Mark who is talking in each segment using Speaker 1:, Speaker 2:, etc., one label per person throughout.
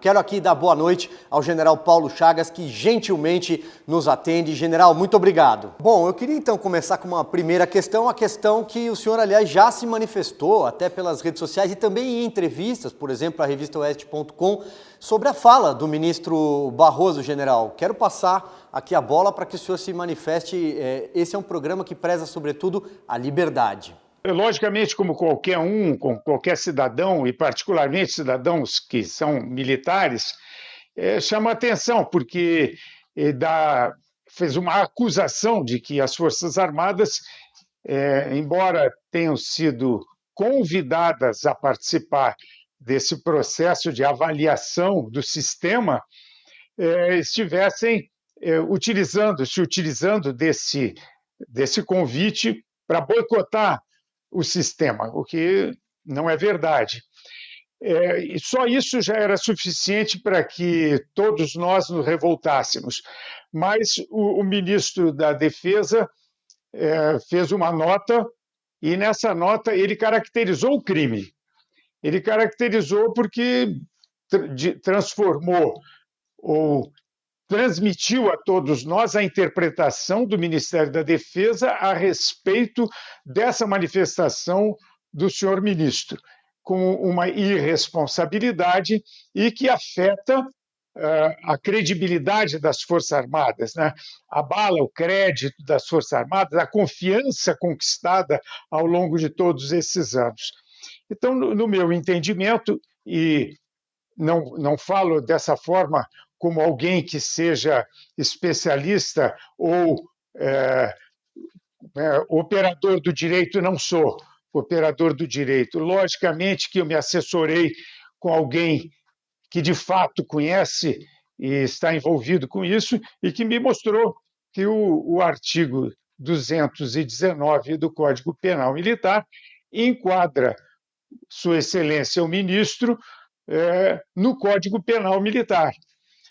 Speaker 1: Quero aqui dar boa noite ao general Paulo Chagas, que gentilmente nos atende. General, muito obrigado. Bom, eu queria então começar com uma primeira questão, a questão que o senhor, aliás, já se manifestou até pelas redes sociais e também em entrevistas, por exemplo, à revista Oeste.com, sobre a fala do ministro Barroso, general. Quero passar aqui a bola para que o senhor se manifeste. Esse é um programa que preza, sobretudo, a liberdade.
Speaker 2: Logicamente, como qualquer cidadão, e particularmente cidadãos que são militares, chama atenção, porque fez uma acusação de que as Forças Armadas, embora tenham sido convidadas a participar desse processo de avaliação do sistema, estivessem se utilizando desse convite para boicotar o sistema, o que não é verdade. E só isso já era suficiente para que todos nós nos revoltássemos. Mas o ministro da Defesa fez uma nota, e nessa nota ele caracterizou o crime. Ele caracterizou porque transformou ou transmitiu a todos nós a interpretação do Ministério da Defesa a respeito dessa manifestação do senhor ministro, com uma irresponsabilidade e que afeta a credibilidade das Forças Armadas, né? Abala o crédito das Forças Armadas, a confiança conquistada ao longo de todos esses anos. Então, no meu entendimento, e não falo dessa forma como alguém que seja especialista ou operador do direito, não sou operador do direito. Logicamente que eu me assessorei com alguém que de fato conhece e está envolvido com isso e que me mostrou que o artigo 219 do Código Penal Militar enquadra Sua Excelência o Ministro no Código Penal Militar.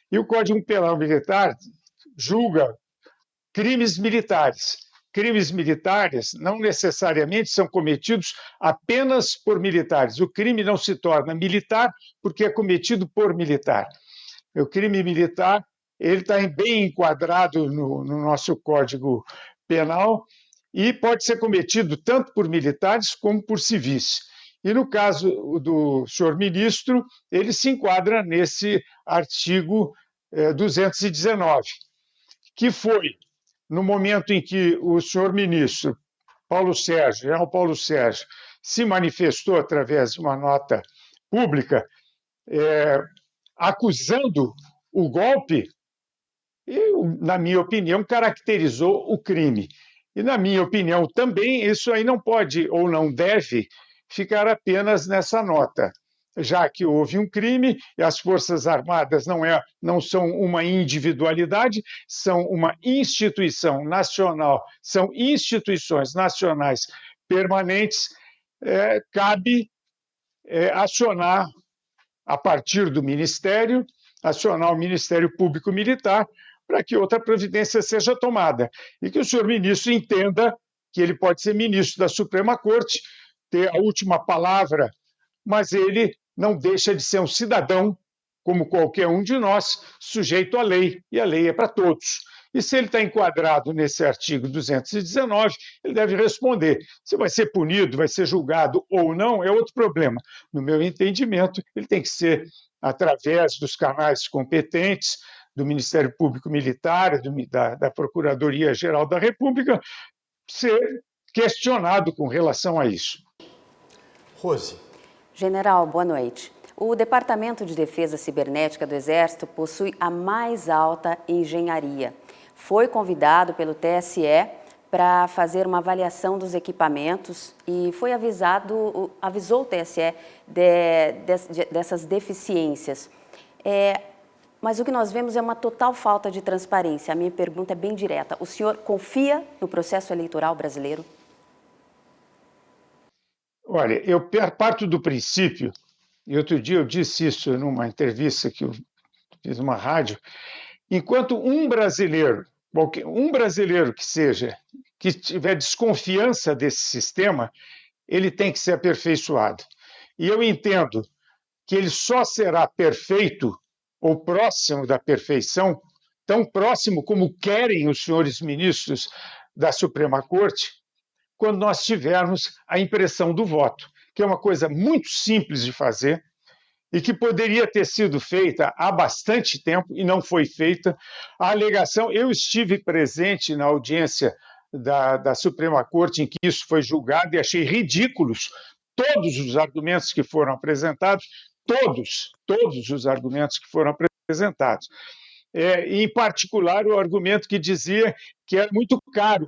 Speaker 2: E o Código Penal Militar julga crimes militares. Crimes militares não necessariamente são cometidos apenas por militares. O crime não se torna militar porque é cometido por militar. O crime militar ele está bem enquadrado no nosso Código Penal e pode ser cometido tanto por militares como por civis. E no caso do senhor ministro, ele se enquadra nesse artigo 219, que foi no momento em que o senhor ministro general Paulo Sérgio, se manifestou através de uma nota pública acusando o golpe, e, na minha opinião, caracterizou o crime. E, na minha opinião, também isso aí não pode ou não deve ficar apenas nessa nota, já que houve um crime e as Forças Armadas não são uma individualidade, são uma instituição nacional, são instituições nacionais permanentes, cabe acionar, a partir do Ministério, acionar o Ministério Público Militar para que outra providência seja tomada. E que o senhor ministro entenda que ele pode ser ministro da Suprema Corte, ter a última palavra, mas ele não deixa de ser um cidadão, como qualquer um de nós, sujeito à lei, e a lei é para todos. E se ele está enquadrado nesse artigo 219, ele deve responder. Se vai ser punido, vai ser julgado ou não, é outro problema. No meu entendimento, ele tem que ser, através dos canais competentes, do Ministério Público Militar, da Procuradoria-Geral da República, ser questionado com relação a isso.
Speaker 1: Rose.
Speaker 3: General, boa noite. O Departamento de Defesa Cibernética do Exército possui a mais alta engenharia. Foi convidado pelo TSE para fazer uma avaliação dos equipamentos e avisou o TSE dessas deficiências. Mas o que nós vemos é uma total falta de transparência. A minha pergunta é bem direta. O senhor confia no processo eleitoral brasileiro?
Speaker 2: Olha, eu parto do princípio, e outro dia eu disse isso numa entrevista que eu fiz numa rádio, enquanto um brasileiro que seja, que tiver desconfiança desse sistema, ele tem que ser aperfeiçoado. E eu entendo que ele só será perfeito ou próximo da perfeição, tão próximo como querem os senhores ministros da Suprema Corte, quando nós tivermos a impressão do voto, que é uma coisa muito simples de fazer e que poderia ter sido feita há bastante tempo e não foi feita. A alegação, eu estive presente na audiência da Suprema Corte em que isso foi julgado e achei ridículos todos os argumentos que foram apresentados, todos os argumentos que foram apresentados. Em particular, o argumento que dizia que era muito caro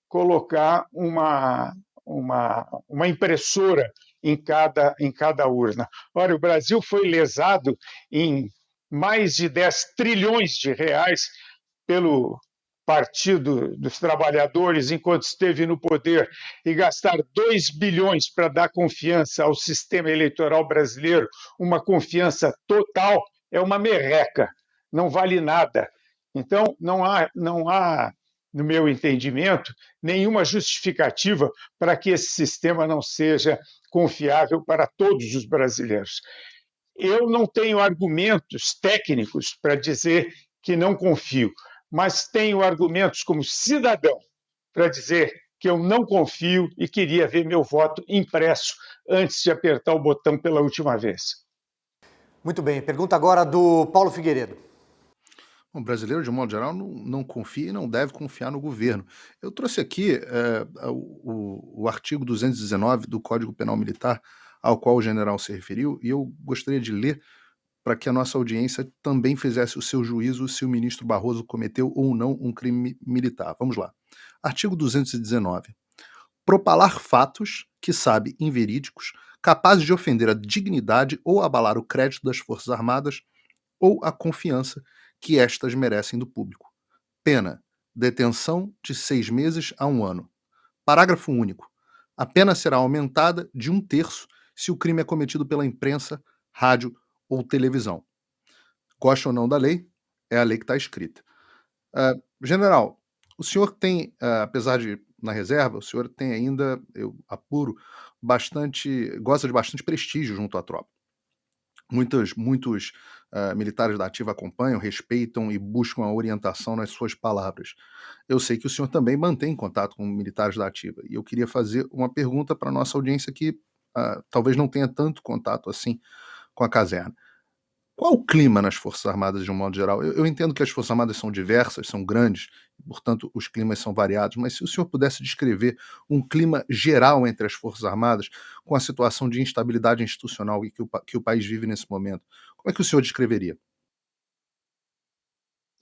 Speaker 2: colocar uma impressora em cada urna. Ora, o Brasil foi lesado em mais de 10 trilhões de reais pelo Partido dos Trabalhadores, enquanto esteve no poder, e gastar 2 bilhões para dar confiança ao sistema eleitoral brasileiro, uma confiança total, é uma merreca, não vale nada. Então, não há, no meu entendimento, nenhuma justificativa para que esse sistema não seja confiável para todos os brasileiros. Eu não tenho argumentos técnicos para dizer que não confio, mas tenho argumentos como cidadão para dizer que eu não confio e queria ver meu voto impresso antes de apertar o botão pela última vez.
Speaker 1: Muito bem, pergunta agora do Paulo Figueiredo.
Speaker 4: O brasileiro, de um modo geral, não confia e não deve confiar no governo. Eu trouxe aqui o artigo 219 do Código Penal Militar, ao qual o general se referiu, e eu gostaria de ler para que a nossa audiência também fizesse o seu juízo se o ministro Barroso cometeu ou não um crime militar. Vamos lá. Artigo 219. Propalar fatos que sabe inverídicos, capazes de ofender a dignidade ou abalar o crédito das Forças Armadas ou a confiança que estas merecem do público. Pena: detenção de 6 meses a 1 ano. Parágrafo único. A pena será aumentada de 1/3 se o crime é cometido pela imprensa, rádio ou televisão. Gosta ou não da lei, é a lei que está escrita. General, o senhor tem, apesar de na reserva, o senhor tem ainda, eu apuro, gosta de bastante prestígio junto à tropa. Muitos militares da ativa acompanham, respeitam e buscam a orientação nas suas palavras. Eu sei que o senhor também mantém contato com militares da ativa, e eu queria fazer uma pergunta para a nossa audiência que talvez não tenha tanto contato assim com a caserna. Qual o clima nas Forças Armadas de um modo geral? Eu entendo que as Forças Armadas são diversas, são grandes, portanto os climas são variados, mas se o senhor pudesse descrever um clima geral entre as Forças Armadas, com a situação de instabilidade institucional que o país vive nesse momento, como é que o senhor descreveria?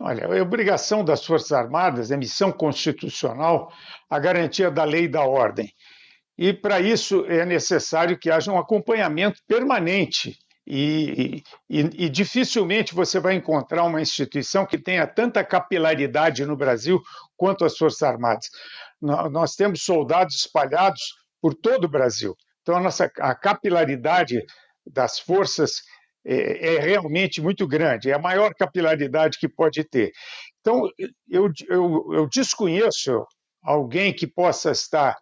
Speaker 2: Olha, a obrigação das Forças Armadas é missão constitucional a garantia da lei e da ordem. E, para isso, é necessário que haja um acompanhamento permanente. E dificilmente você vai encontrar uma instituição que tenha tanta capilaridade no Brasil quanto as Forças Armadas. Nós temos soldados espalhados por todo o Brasil. Então, a capilaridade das forças é realmente muito grande, é a maior capilaridade que pode ter. Então, eu desconheço alguém que possa estar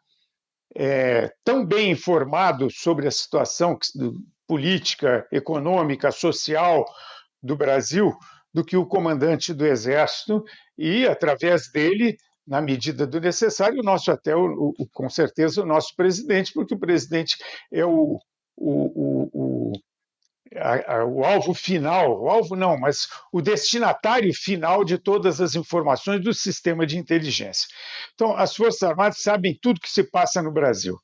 Speaker 2: tão bem informado sobre a situação política, econômica, social do Brasil do que o comandante do Exército e, através dele, na medida do necessário, com certeza, o nosso presidente, porque o presidente é o alvo final, o alvo não, mas o destinatário final de todas as informações do sistema de inteligência. Então, as Forças Armadas sabem tudo que se passa no Brasil.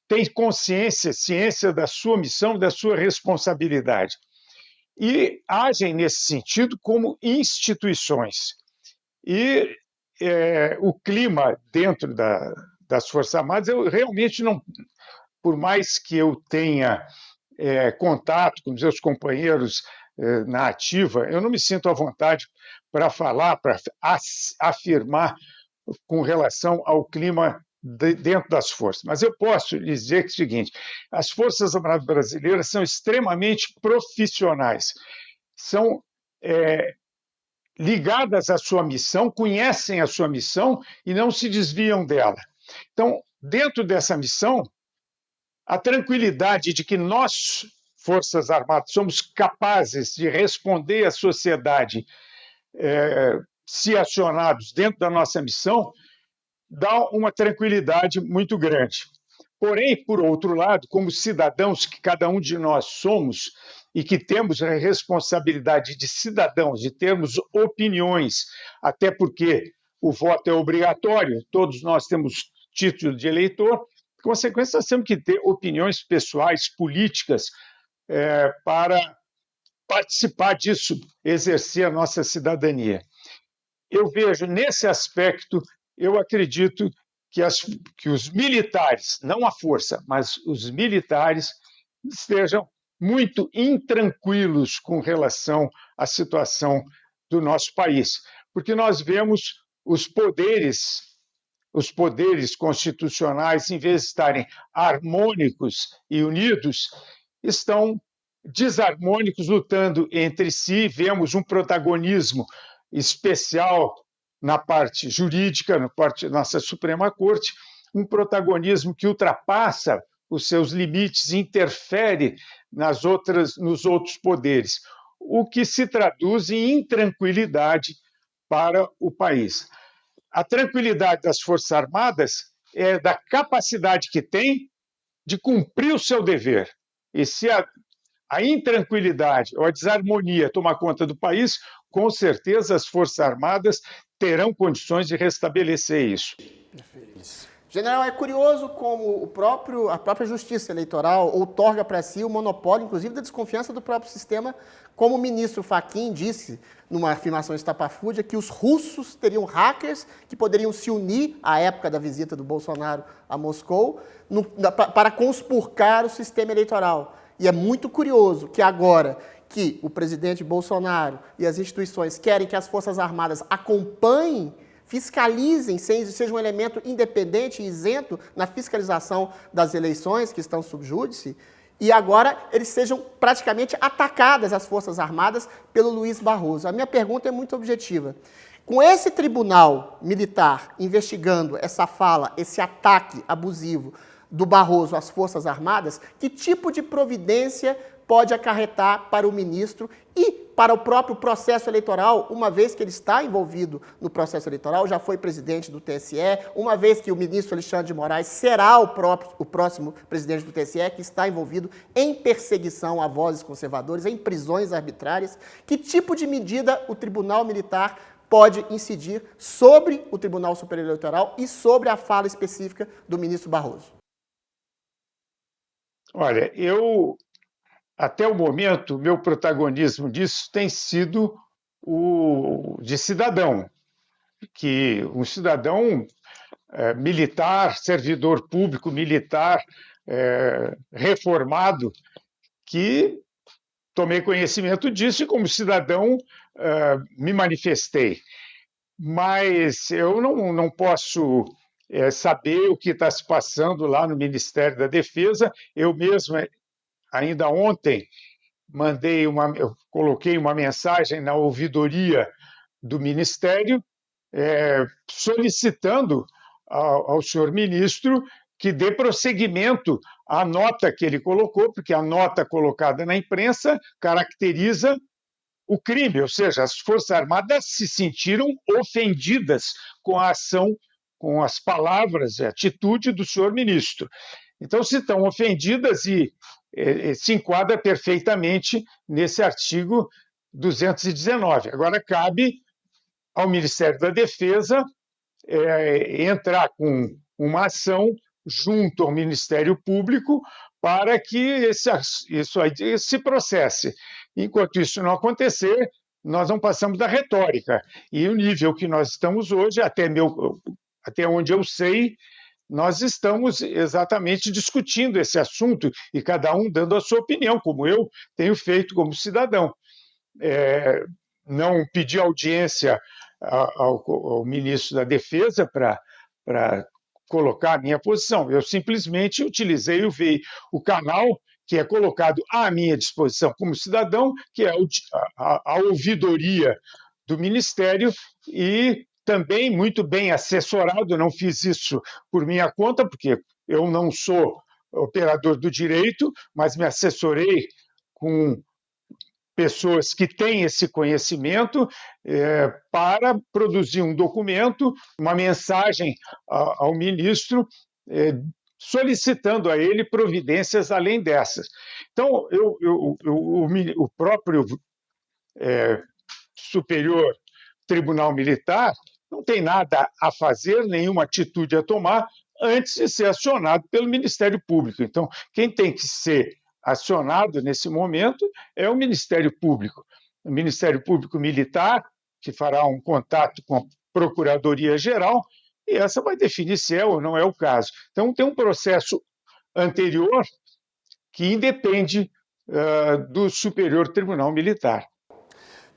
Speaker 2: Tem ciência da sua missão, da sua responsabilidade. E agem nesse sentido como instituições. E o clima dentro das Forças Armadas, eu realmente não, por mais que eu tenha contato com meus companheiros na ativa, eu não me sinto à vontade para falar, para afirmar com relação ao clima dentro das forças. Mas eu posso lhes dizer que é o seguinte: as Forças Armadas brasileiras são extremamente profissionais, são ligadas à sua missão, conhecem a sua missão e não se desviam dela. Então, dentro dessa missão, a tranquilidade de que nós Forças Armadas, somos capazes de responder à sociedade se acionados dentro da nossa missão, dá uma tranquilidade muito grande. Porém, por outro lado, como cidadãos que cada um de nós somos e que temos a responsabilidade de cidadãos, de termos opiniões, até porque o voto é obrigatório, todos nós temos título de eleitor, por consequência, nós temos que ter opiniões pessoais, políticas, para participar disso, exercer a nossa cidadania. Eu vejo nesse aspecto, eu acredito que os militares, não a força, mas os militares, estejam muito intranquilos com relação à situação do nosso país, porque nós vemos os poderes constitucionais, em vez de estarem harmônicos e unidos, estão desarmônicos, lutando entre si. Vemos um protagonismo especial na parte jurídica, na parte da nossa Suprema Corte, um protagonismo que ultrapassa os seus limites, interfere nos outros poderes, o que se traduz em intranquilidade para o país. A tranquilidade das Forças Armadas é da capacidade que tem de cumprir o seu dever. E se a intranquilidade ou a desarmonia tomar conta do país, com certeza as Forças Armadas terão condições de restabelecer isso.
Speaker 5: General, é curioso como a própria Justiça Eleitoral outorga para si o monopólio, inclusive, da desconfiança do próprio sistema, como o ministro Fachin disse numa afirmação estapafúrdia que os russos teriam hackers que poderiam se unir à época da visita do Bolsonaro a Moscou para conspurcar o sistema eleitoral. E é muito curioso que agora que o presidente Bolsonaro e as instituições querem que as Forças Armadas acompanhem, fiscalizem, seja um elemento independente e isento na fiscalização das eleições que estão sob júdice, e agora eles sejam praticamente atacadas, as Forças Armadas, pelo Luiz Barroso. A minha pergunta é muito objetiva. Com esse tribunal militar investigando essa fala, esse ataque abusivo do Barroso às Forças Armadas, que tipo de providência pode acarretar para o ministro e para o próprio processo eleitoral, uma vez que ele está envolvido no processo eleitoral, já foi presidente do TSE, uma vez que o ministro Alexandre de Moraes será o próximo presidente do TSE, que está envolvido em perseguição a vozes conservadoras, em prisões arbitrárias. Que tipo de medida o Tribunal Militar pode incidir sobre o Tribunal Superior Eleitoral e sobre a fala específica do ministro Barroso?
Speaker 2: Olha, até o momento, meu protagonismo disso tem sido o de cidadão, que um cidadão militar, servidor público militar, reformado, que tomei conhecimento disso e, como cidadão, me manifestei. Mas eu não posso saber o que está se passando lá no Ministério da Defesa. Eu mesmo, ainda ontem, eu coloquei uma mensagem na ouvidoria do Ministério, solicitando ao senhor ministro que dê prosseguimento à nota que ele colocou, porque a nota colocada na imprensa caracteriza o crime, ou seja, as Forças Armadas se sentiram ofendidas com a ação, com as palavras e a atitude do senhor ministro. Então, se estão ofendidas e se enquadra perfeitamente nesse artigo 219. Agora, cabe ao Ministério da Defesa entrar com uma ação junto ao Ministério Público para que isso aí se processe. Enquanto isso não acontecer, nós não passamos da retórica. E o nível que nós estamos hoje, até onde eu sei, nós estamos exatamente discutindo esse assunto e cada um dando a sua opinião, como eu tenho feito como cidadão. Não pedi audiência ao ministro da Defesa para colocar a minha posição. Eu simplesmente utilizei o canal que é colocado à minha disposição como cidadão, que é a ouvidoria do Ministério, e também muito bem assessorado. Não fiz isso por minha conta, porque eu não sou operador do direito, mas me assessorei com pessoas que têm esse conhecimento para produzir um documento, uma mensagem ao ministro, solicitando a ele providências além dessas. Então, o próprio Superior Tribunal Militar não tem nada a fazer, nenhuma atitude a tomar antes de ser acionado pelo Ministério Público. Então, quem tem que ser acionado nesse momento é o Ministério Público. O Ministério Público Militar, que fará um contato com a Procuradoria-Geral, e essa vai definir se é ou não é o caso. Então, tem um processo anterior que independe do Superior Tribunal Militar.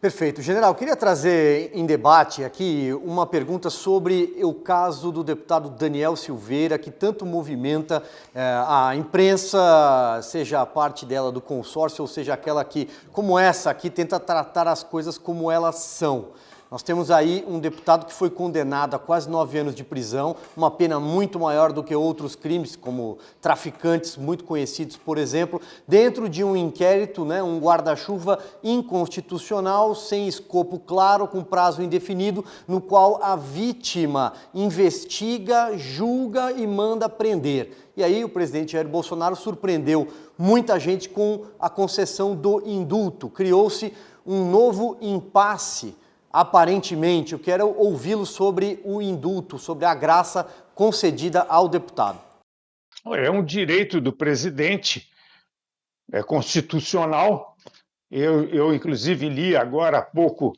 Speaker 1: Perfeito. General, queria trazer em debate aqui uma pergunta sobre o caso do deputado Daniel Silveira, que tanto movimenta a imprensa, seja a parte dela do consórcio, ou seja aquela que, como essa aqui, tenta tratar as coisas como elas são. Nós temos aí um deputado que foi condenado a quase 9 anos de prisão, uma pena muito maior do que outros crimes, como traficantes muito conhecidos, por exemplo, dentro de um inquérito, um guarda-chuva inconstitucional, sem escopo claro, com prazo indefinido, no qual a vítima investiga, julga e manda prender. E aí o presidente Jair Bolsonaro surpreendeu muita gente com a concessão do indulto. Criou-se um novo impasse. Aparentemente, eu quero ouvi-lo sobre o indulto, sobre a graça concedida ao deputado.
Speaker 2: É um direito do presidente, é constitucional. Eu inclusive, li agora há pouco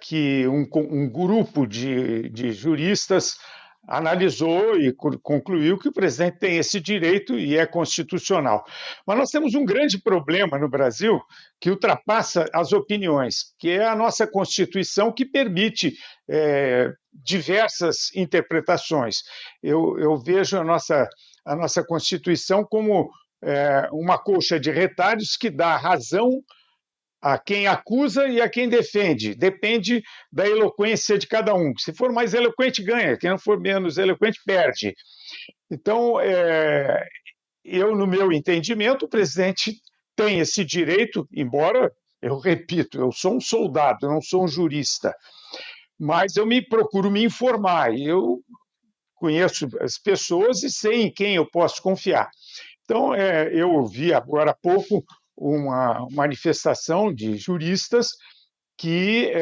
Speaker 2: que um grupo de juristas analisou e concluiu que o presidente tem esse direito e é constitucional. Mas nós temos um grande problema no Brasil que ultrapassa as opiniões, que é a nossa Constituição, que permite diversas interpretações. Eu vejo a nossa Constituição como uma colcha de retalhos que dá razão a quem acusa e a quem defende. Depende da eloquência de cada um. Se for mais eloquente, ganha. Quem não for menos eloquente, perde. Então, no meu entendimento, o presidente tem esse direito, embora, eu repito, eu sou um soldado, não sou um jurista, mas eu procuro me informar. Eu conheço as pessoas e sei em quem eu posso confiar. Então, eu vi agora há pouco uma manifestação de juristas que,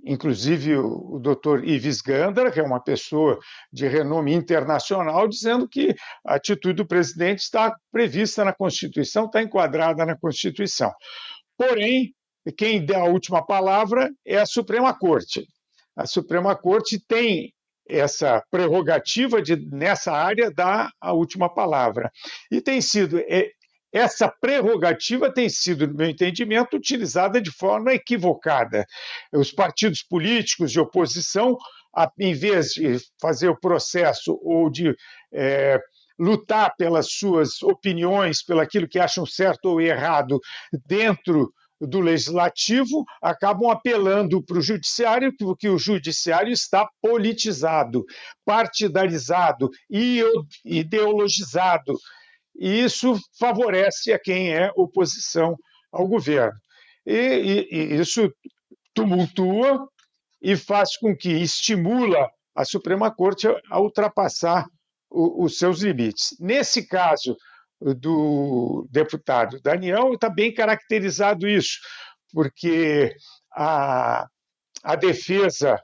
Speaker 2: inclusive o doutor Ives Gandara, que é uma pessoa de renome internacional, dizendo que a atitude do presidente está prevista na Constituição, está enquadrada na Constituição. Porém, quem dá a última palavra é a Suprema Corte. A Suprema Corte tem essa prerrogativa de, nessa área, dar a última palavra. E tem sido... Essa prerrogativa tem sido, no meu entendimento, utilizada de forma equivocada. Os partidos políticos de oposição, em vez de fazer o processo ou de lutar pelas suas opiniões, pelo aquilo que acham certo ou errado dentro do legislativo, acabam apelando para o judiciário, porque o judiciário está politizado, partidarizado, ideologizado. E isso favorece a quem é oposição ao governo. E isso tumultua e faz com que estimula a Suprema Corte a ultrapassar os seus limites. Nesse caso do deputado Daniel, está bem caracterizado isso, porque a defesa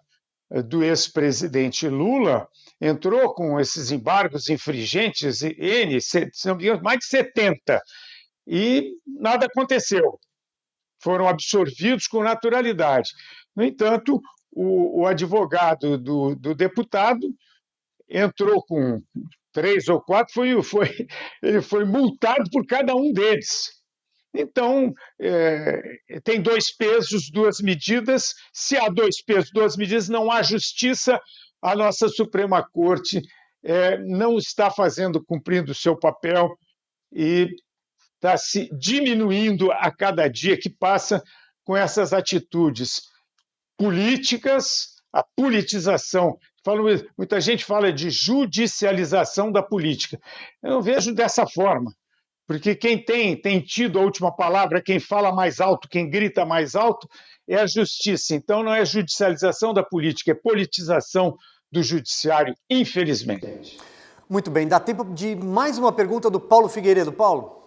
Speaker 2: do ex-presidente Lula entrou com esses embargos infringentes, se não me engano, mais de 70, e nada aconteceu. Foram absorvidos com naturalidade. No entanto, o advogado do deputado entrou com 3 ou 4, ele foi multado por cada um deles. Então, tem 2 pesos, 2 medidas. Se há 2 pesos, 2 medidas, não há justiça. A nossa Suprema Corte não está cumprindo o seu papel e está se diminuindo a cada dia que passa com essas atitudes políticas, a politização. Muita gente fala de judicialização da política. Eu não vejo dessa forma. Porque quem tem tido a última palavra, quem fala mais alto, quem grita mais alto, é a justiça. Então não é judicialização da política, é politização do judiciário, infelizmente.
Speaker 1: Muito bem, dá tempo de mais uma pergunta do Paulo Figueiredo. Paulo?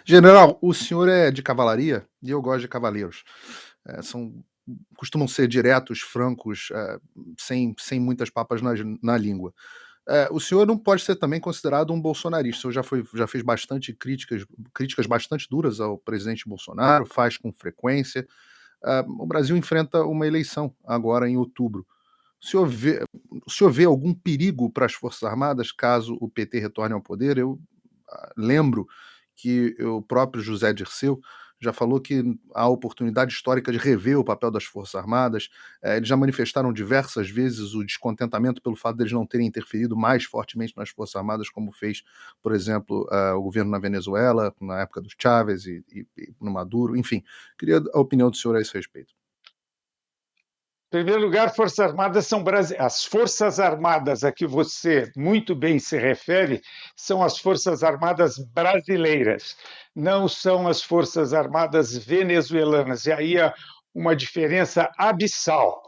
Speaker 4: General, o senhor é de cavalaria e eu gosto de cavaleiros. Costumam ser diretos, francos, sem muitas papas na língua. O senhor não pode ser também considerado um bolsonarista. O senhor já fez bastante críticas bastante duras ao presidente Bolsonaro, faz com frequência. O Brasil enfrenta uma eleição agora em outubro. O senhor vê algum perigo para as Forças Armadas caso o PT retorne ao poder? Eu lembro que o próprio José Dirceu já falou que há oportunidade histórica de rever o papel das Forças Armadas. Eles já manifestaram diversas vezes o descontentamento pelo fato de eles não terem interferido mais fortemente nas Forças Armadas, como fez, por exemplo, o governo na Venezuela, na época do Chávez e no Maduro. Enfim, queria a opinião do senhor a esse respeito.
Speaker 2: Em primeiro lugar, Forças Armadas são as Forças Armadas a que você muito bem se refere são as Forças Armadas brasileiras, não são as Forças Armadas venezuelanas. E aí há uma diferença abissal.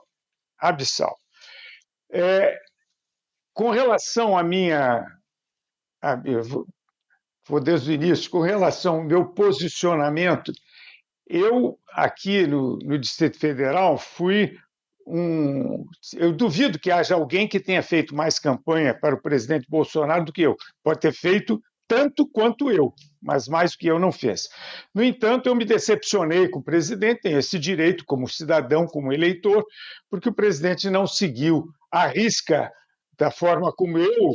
Speaker 2: Com relação à eu vou desde o início, com relação ao meu posicionamento, eu aqui no Distrito Federal eu duvido que haja alguém que tenha feito mais campanha para o presidente Bolsonaro do que eu. Pode ter feito tanto quanto eu, mas mais do que eu não fez. No entanto, eu me decepcionei com o presidente, tenho esse direito como cidadão, como eleitor, porque o presidente não seguiu à risca da forma como eu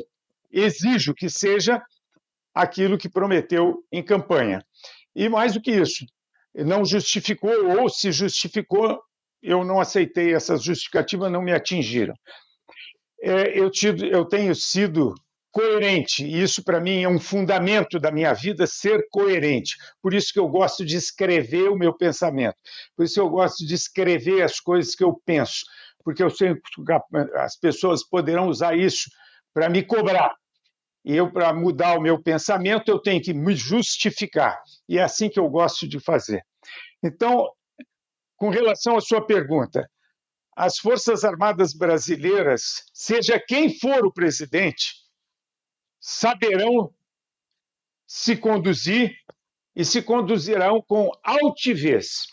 Speaker 2: exijo que seja aquilo que prometeu em campanha. E mais do que isso, não justificou, ou se justificou, eu não aceitei essas justificativas, não me atingiram. Eu tenho sido coerente, e isso para mim é um fundamento da minha vida, ser coerente. Por isso que eu gosto de escrever o meu pensamento, por isso que eu gosto de escrever as coisas que eu penso, porque eu sei que as pessoas poderão usar isso para me cobrar. E eu, para mudar o meu pensamento, eu tenho que me justificar. E é assim que eu gosto de fazer. Então, com relação à sua pergunta, as Forças Armadas brasileiras, seja quem for o presidente, saberão se conduzir e se conduzirão com altivez,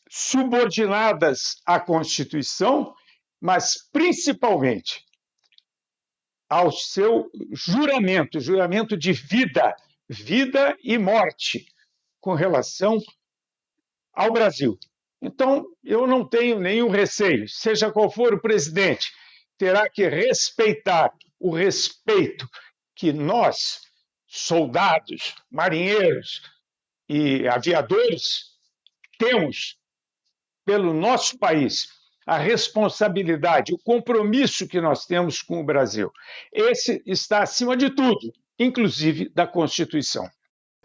Speaker 2: subordinadas à Constituição, mas principalmente ao seu juramento de vida e morte com relação ao Brasil. Então, eu não tenho nenhum receio, seja qual for o presidente, terá que respeitar o respeito que nós, soldados, marinheiros e aviadores, temos pelo nosso país, a responsabilidade, o compromisso que nós temos com o Brasil. Esse está acima de tudo, inclusive da Constituição.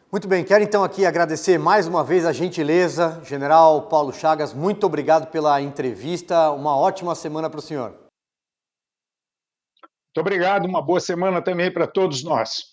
Speaker 1: Muito bem, quero então aqui agradecer mais uma vez a gentileza, General Paulo Chagas, muito obrigado pela entrevista, uma ótima semana para o senhor.
Speaker 2: Muito obrigado, uma boa semana também para todos nós.